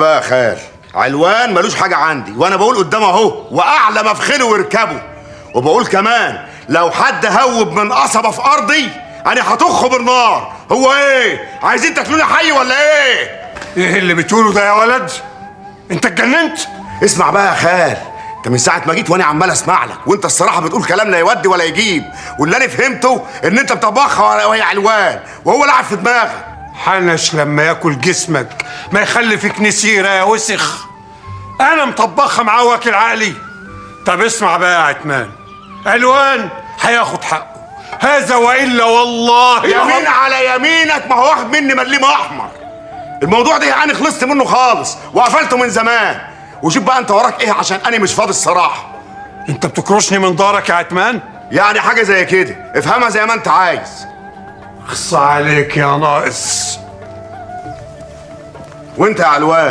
بقى يا خال، علوان ملوش حاجه عندي، وانا بقول قدامه اهو واعلى مفخله واركبه. وبقول كمان لو حد هوب من قصبه في ارضي انا هطخه بالنار. هو ايه؟ عايزين تاكلوني حي ولا ايه؟ ايه اللي بتقوله ده يا ولد؟ انت اتجننت؟ اسمع بقى يا خال، انت من ساعه ما جيت وانا عمال اسمع لك، وانت الصراحه بتقول كلام لا يودي ولا يجيب، واللي انا فهمته ان انت مطبخها وهي علوان وهو لعب في دماغك. حنش لما ياكل جسمك ما يخلي فيك نسيره يا وسخ. انا مطبخها مع واكل عقلي. طب اسمع بقى يا عتمان، علوان هياخد حقه، هذا والا والله يمين على يمينك، ما هو واخد مني مليم احمر. الموضوع ده يعني خلصت منه خالص وقفلته من زمان. وشوف بقى انت وراك ايه عشان انا مش فاضي الصراحه. انت بتكرشني من دارك يا عتمان؟ يعني حاجه زي كده، افهمها زي ما انت عايز. اخص عليك يا ناقص. وانت يا علوان